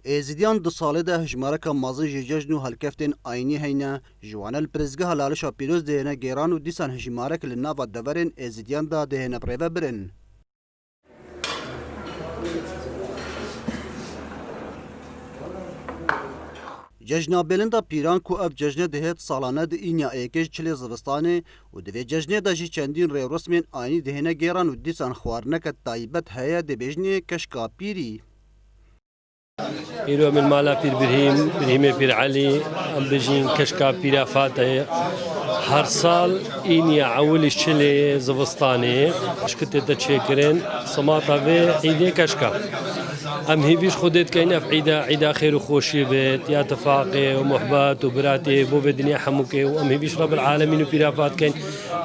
ازیدیان دو ساله ده هجمارک مازی جشن و هلکفتین آینی هینه جوان الپرزگه هلالش پیروز دهنه گیران و دیسان هجمارک لناو دورن ازیدیان دا دهنه پریوه برن. جشن بلندا پیران کو اف جشن دهت سالانه ده اینیا ایکش چلی زوستانه و دوی جشن دا جی چندین ری رسمین آینی دهنه گیران و دیسان خوارنک تایبت هیا ده بجنی کشکا پیری. إيرو من مالا بير برهيم بير علي أم بجين كشكا بيرا فاتح هر سال إني عول الشلي زوستاني شكت تتشكرين سماطة في عيدة كشكا أم هي بيش خدت كاين في عيدة خير وخوشي بيت يا تفاقي ومحبات وبراتي بو الدنيا حموكي وأم هي بيش رب العالمين وبيرا فات كاين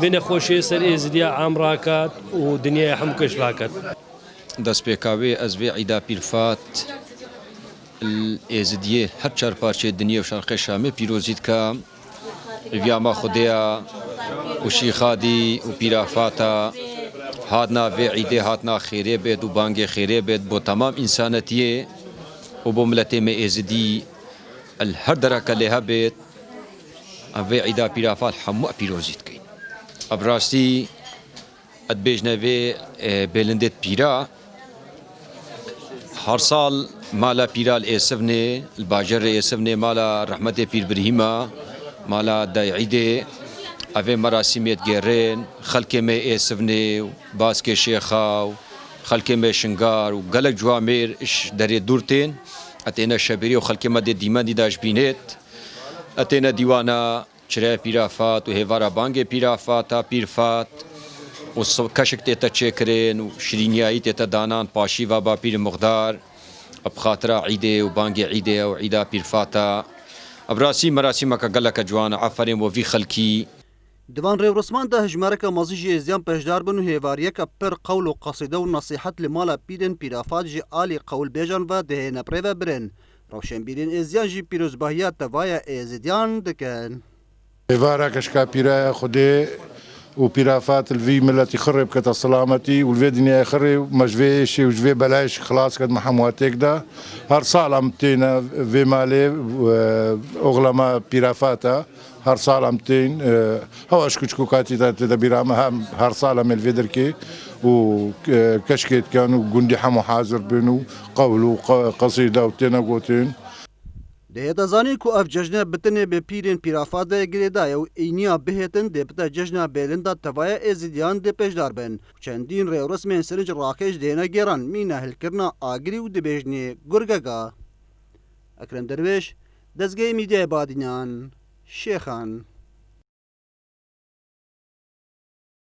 بين خوشي سر إزديا عام راكات ودنيا حموكش راكات دست بيكاوي أزوي عيدة بير فات الازدیه هر چهار پارچه دنیا و شرق شامه پیروزید که ویاما خودیا و شیخادی و پیرافاتا هاتنا و عیده هاتنا خیره بید و بانگ خیره بید با تمام انسانتیه و با ملت ما ازدی هر درک لها بید و عیده پیرافات همو پیروزید کن ابراستی ادبیجنه و بلندت پیرا هر سال مالا پیرال ایسفنه الباجر ایسفنه مالا رحمت پیر برهیما مالا دایعیده اوه مراسمیت گرین خلک می ایسفنه باسک شیخاو خلک می شنگار و گلک جوامیر اش داری دورتین اتینا شبیری و خلک ما دی دیمان دی داش بینید اتینا دیوانا چرای پیرافات و هیوارا بانگ پیرافاتا پیرفات و کشک تیتا چکرین و شرینیایی تیتا دانان پاشی و با پیر مقدار بخاطر عيده وبانجي عيده وعيده بيرفاتا ابراسي مراسم كقلك جوان عفرين وفي خلكي دوان ریو رسمان ده هجمارک مازی جی ازیان پشدار بنو هیواریک پر قول و قصیده و نصیحت لمالا پیدن پیرافات جی آلی قول بیجان و ده نپریو برن روشن بیرین ازیان جی پیروز باهیات توایا ازیدیان دکن هیوارک اشکا پیرا خوده و پیرافات الفي ملتي خرب كتا سلامتي والفي دنيا خرب مجفيش وجفي بلاش خلاص كد محمواتك دا هر سال عمتين في مالي اغلما بيرافاتا هر سال عمتين هو اشكو كاتي تدبيرام هر سال من الفيدركي وكشكيت كانوا جندي حمو حاضر بينو قولوا قصيده وتينا قوتين ده دزانی کو اف جشن بتنه به پیرین پیرافات ده گریدا و اینیا بهتن ده بتا جشن بلندا توای ازیدیان ده پشدار بن چندین ری رسمن سرج راکش دینه گران مینه هلکرنا آگری و دبیجنی گرگگا اکرم درویش دزگی میدیا بادینان شیخان